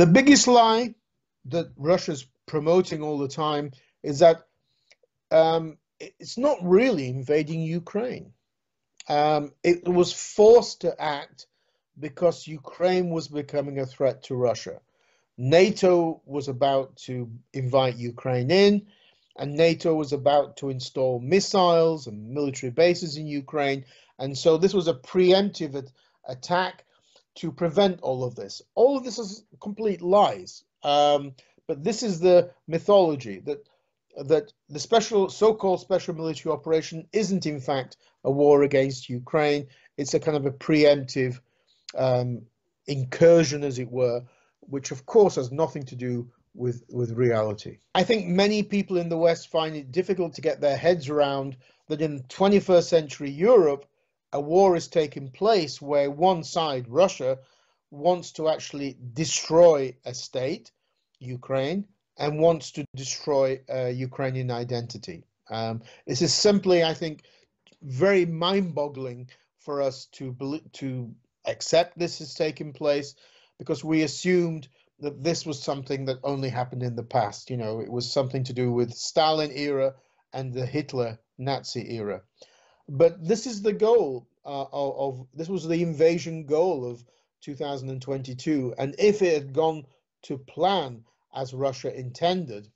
The biggest lie that Russia's promoting all the time is that it's not really invading Ukraine. It was forced to act because Ukraine was becoming a threat to Russia. NATO was about to invite Ukraine in, and NATO was about to install missiles and military bases in Ukraine. And so this was a preemptive attack to prevent all of this. All of this is complete lies. But this is the mythology that the so-called special military operation isn't in fact a war against Ukraine. It's a kind of a preemptive incursion, as it were, which of course has nothing to do with reality. I think many people in the West find it difficult to get their heads around that in 21st century Europe, a war is taking place where one side, Russia, wants to actually destroy a state, Ukraine, and wants to destroy Ukrainian identity. This is simply, I think, very mind-boggling for us to accept this is taking place, because we assumed that this was something that only happened in the past. You know, it was something to do with Stalin era and the Hitler Nazi era. But this is the goal this was the invasion goal of 2022. And if it had gone to plan as Russia intended,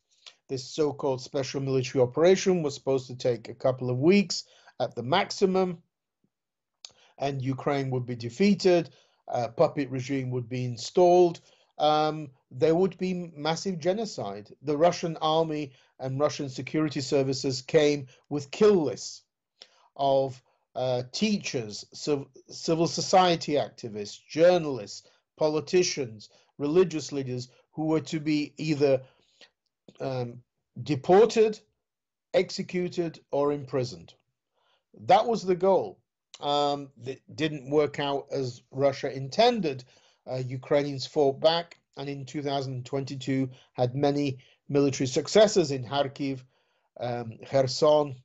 this so-called special military operation was supposed to take a couple of weeks at the maximum, and Ukraine would be defeated, a puppet regime would be installed, there would be massive genocide. The Russian army and Russian security services came with kill lists of teachers, civil society activists, journalists, politicians, religious leaders who were to be either deported, executed, or imprisoned. That was the goal. It didn't work out as Russia intended. Ukrainians fought back, and in 2022 had many military successes in Kharkiv, Kherson,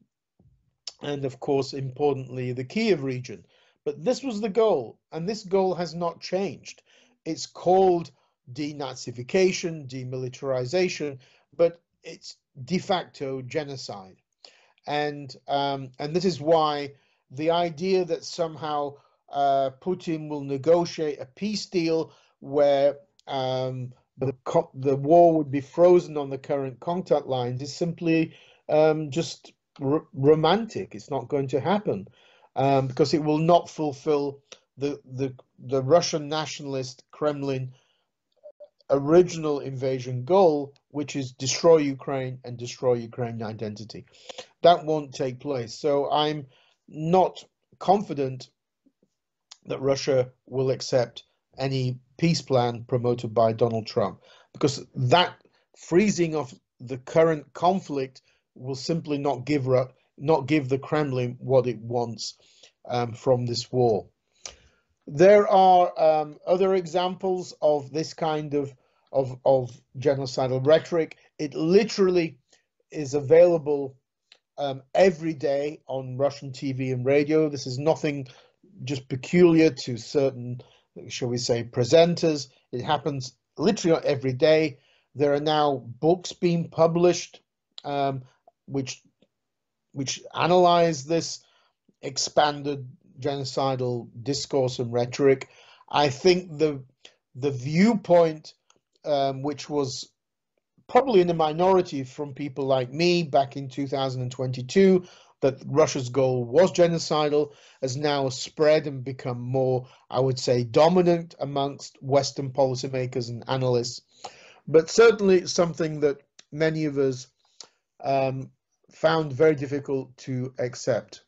and of course, importantly, the Kyiv region. But this was the goal, and this goal has not changed. It's called denazification, demilitarization, but it's de facto genocide. And this is why the idea that somehow Putin will negotiate a peace deal where the war would be frozen on the current contact lines is simply just romantic. It's not going to happen because it will not fulfill the Russian nationalist Kremlin original invasion goal, which is destroy Ukraine and destroy Ukrainian identity. That won't take place. So I'm not confident that Russia will accept any peace plan promoted by Donald Trump, because that freezing of the current conflict will simply not give the Kremlin what it wants from this war. There are other examples of this kind of genocidal rhetoric. It literally is available every day on Russian TV and radio. This is nothing just peculiar to certain, shall we say, presenters. It happens literally every day. There are now books being published which analyze this expanded genocidal discourse and rhetoric. I think the viewpoint, which was probably in a minority from people like me back in 2022, that Russia's goal was genocidal, has now spread and become more, I would say, dominant amongst Western policymakers and analysts. But certainly something that many of us found very difficult to accept.